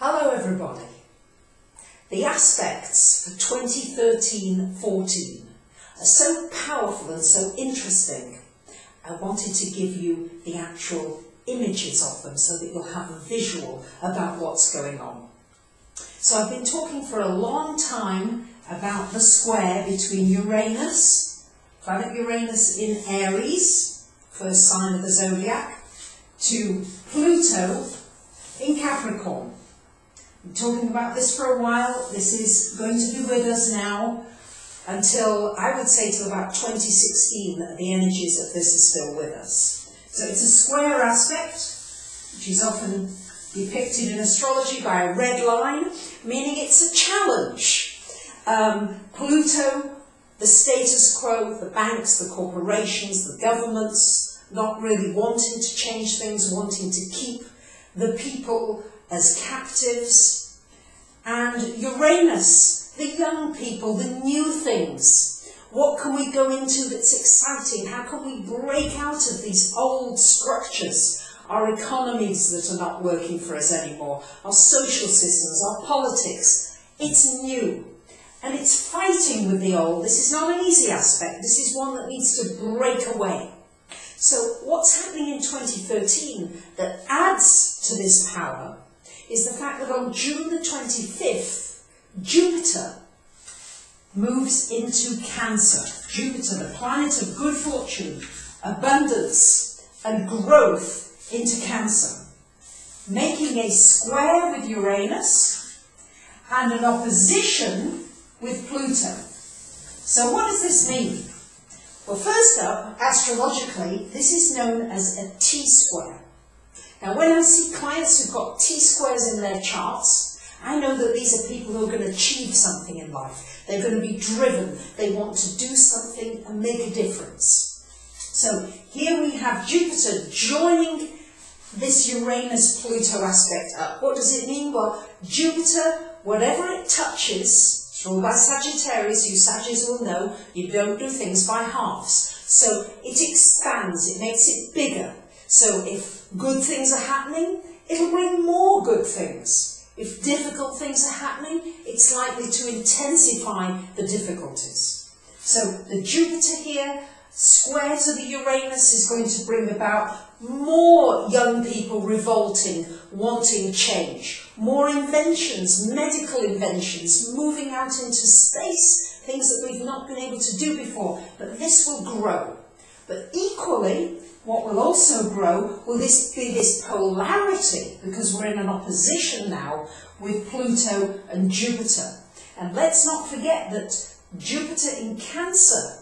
Hello everybody. The aspects for 2013-14 are so powerful and so interesting. I wanted to give you the actual images of them so that you'll have a visual about what's going on. So I've been talking for a long time about the square between Uranus, planet Uranus in Aries, first sign of the zodiac, to Pluto in Capricorn. I'm talking about this for a while. This is going to be with us now until, I would say, till about 2016, that the energies of this are still with us. So it's a square aspect, which is often depicted in astrology by a red line, meaning it's a challenge. Pluto, the status quo, the banks, the corporations, the governments, not really wanting to change things, wanting to keep the people as captives, and Uranus, the young people, the new things. What can we go into that's exciting? How can we break out of these old structures, our economies that are not working for us anymore, our social systems, our politics? It's new, and it's fighting with the old. This is not an easy aspect. This is one that needs to break away. So what's happening in 2013 that adds to this power is the fact that on June the 25th, Jupiter moves into Cancer. Jupiter, the planet of good fortune, abundance and growth, into Cancer, making a square with Uranus and an opposition with Pluto. So what does this mean? Well, first up, astrologically, this is known as a T-square. Now, when I see clients who've got T-squares in their charts, I know that these are people who are going to achieve something in life. They're going to be driven. They want to do something and make a difference. So here we have Jupiter joining this Uranus-Pluto aspect up. What does it mean? Well, Jupiter, whatever it touches, it's ruled by Sagittarius. You Sagittarius will know you don't do things by halves. So it expands, it makes it bigger. So if good things are happening, it'll bring more good things. If difficult things are happening, it's likely to intensify the difficulties. So the Jupiter here, square to the Uranus, is going to bring about more young people revolting, wanting change, more inventions, medical inventions, moving out into space, things that we've not been able to do before, but this will grow. But equally, what will also grow will be this polarity, because we're in an opposition now with Pluto and Jupiter. And let's not forget that Jupiter in Cancer,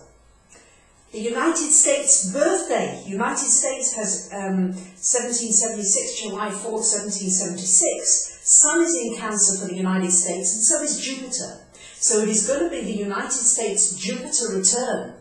the United States birthday, United States has 1776, July 4th, 1776. Sun is in Cancer for the United States, and so is Jupiter. So it is going to be the United States Jupiter return.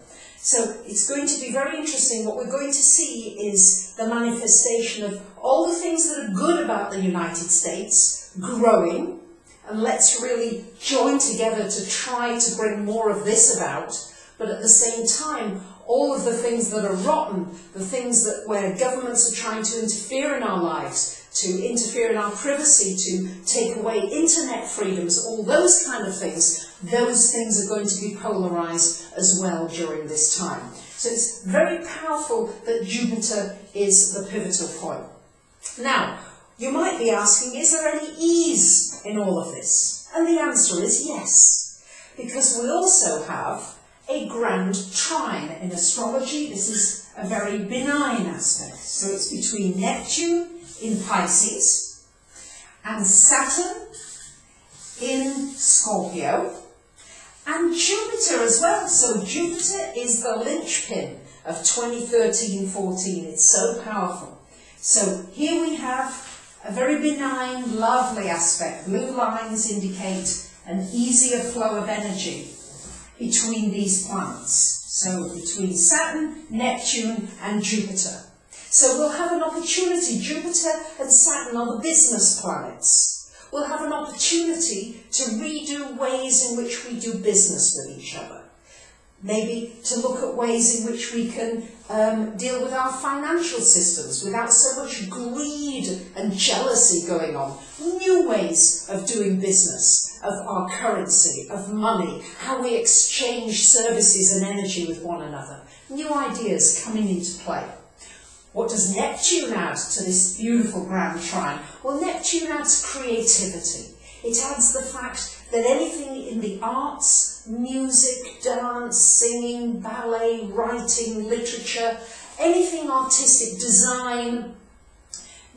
So it's going to be very interesting. What we're going to see is the manifestation of all the things that are good about the United States growing, and let's really join together to try to bring more of this about, but at the same time, all of the things that are rotten, the things that where governments are trying to interfere in our lives, to interfere in our privacy, to take away internet freedoms, all those kind of things are going to be polarized as well during this time. So it's very powerful that Jupiter is the pivotal point. Now, you might be asking, is there any ease in all of this? And the answer is yes, because we also have a Grand Trine. In astrology, this is a very benign aspect. So it's between Neptune in Pisces and Saturn in Scorpio and Jupiter as well. So Jupiter is the linchpin of 2013-14. It's so powerful. So here we have a very benign, lovely aspect. Blue lines indicate an easier flow of energy between these planets. So between Saturn, Neptune and Jupiter. So we'll have an opportunity. Jupiter and Saturn are the business planets. We'll have an opportunity to redo ways in which we do business with each other. Maybe to look at ways in which we can deal with our financial systems without so much greed and jealousy going on. New ways of doing business, of our currency, of money, how we exchange services and energy with one another. New ideas coming into play. What does Neptune add to this beautiful Grand Trine? Well, Neptune adds creativity. It adds the fact that anything in the arts, music, dance, singing, ballet, writing, literature, anything artistic, design,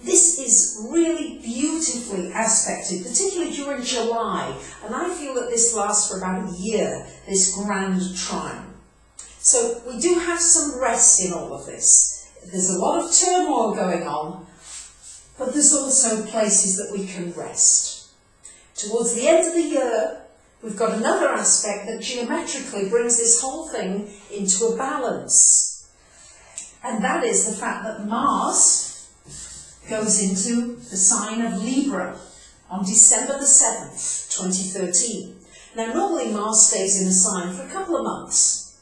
this is really beautifully aspected, particularly during July, and I feel that this lasts for about a year, this Grand Trine. So we do have some rest in all of this. There's a lot of turmoil going on, but there's also places that we can rest. Towards the end of the year, we've got another aspect that geometrically brings this whole thing into a balance. And that is the fact that Mars goes into the sign of Libra on December the 7th, 2013. Now, normally Mars stays in a sign for a couple of months.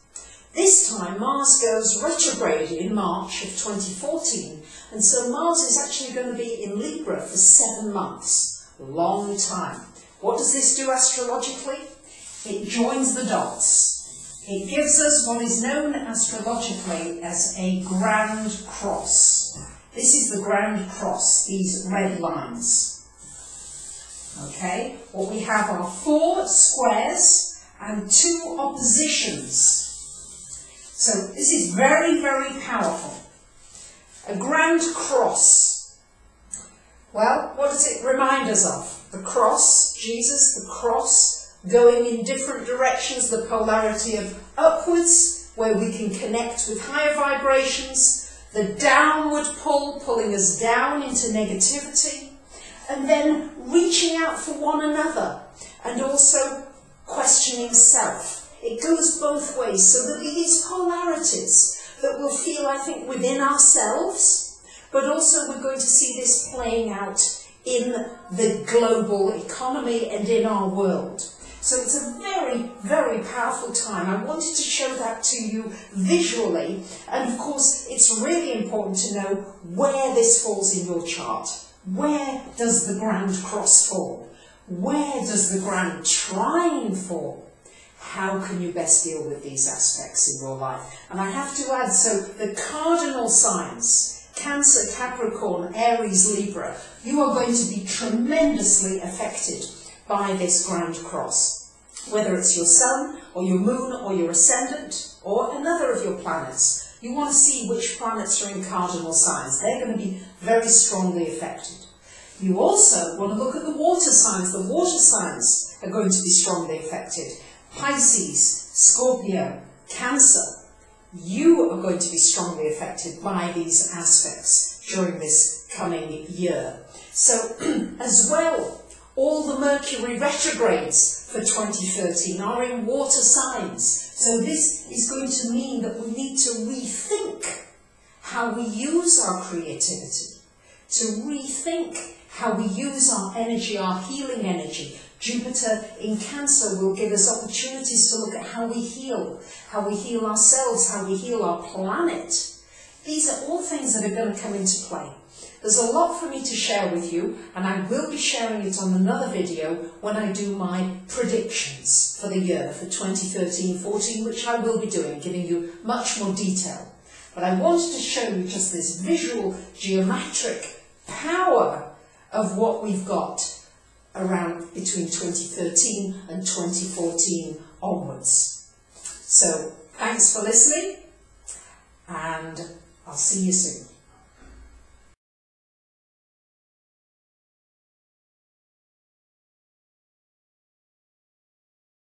This time, Mars goes retrograde in March of 2014, and so Mars is actually going to be in Libra for 7 months. Long time. What does this do astrologically? It joins the dots. It gives us what is known astrologically as a grand cross. This is the grand cross, these red lines. Okay, what we have are 4 squares and 2 oppositions. So this is very, very powerful. A grand cross. Well, what does it remind us of? The cross, Jesus, the cross, going in different directions, the polarity of upwards, where we can connect with higher vibrations, the downward pull, pulling us down into negativity, and then reaching out for one another, and also questioning self. It goes both ways, so there'll be these polarities that we'll feel, I think, within ourselves, but also we're going to see this playing out in the global economy and in our world. So it's a very, very powerful time. I wanted to show that to you visually, and of course it's really important to know where this falls in your chart. Where does the Grand Cross fall? Where does the Grand Trine fall? How can you best deal with these aspects in your life? And I have to add, so the cardinal signs, Cancer, Capricorn, Aries, Libra, you are going to be tremendously affected by this Grand Cross. Whether it's your Sun, or your Moon, or your Ascendant, or another of your planets, you want to see which planets are in cardinal signs. They're going to be very strongly affected. You also want to look at the water signs. The water signs are going to be strongly affected. Pisces, Scorpio, Cancer. You are going to be strongly affected by these aspects during this coming year. So, as well, all the Mercury retrogrades for 2013 are in water signs. So this is going to mean that we need to rethink how we use our creativity, to rethink how we use our energy, our healing energy. Jupiter in Cancer will give us opportunities to look at how we heal ourselves, how we heal our planet. These are all things that are going to come into play. There's a lot for me to share with you, and I will be sharing it on another video when I do my predictions for the year for 2013-14, which I will be doing, giving you much more detail. But I wanted to show you just this visual, geometric power of what we've got around between 2013 and 2014 onwards. So, thanks for listening, and I'll see you soon.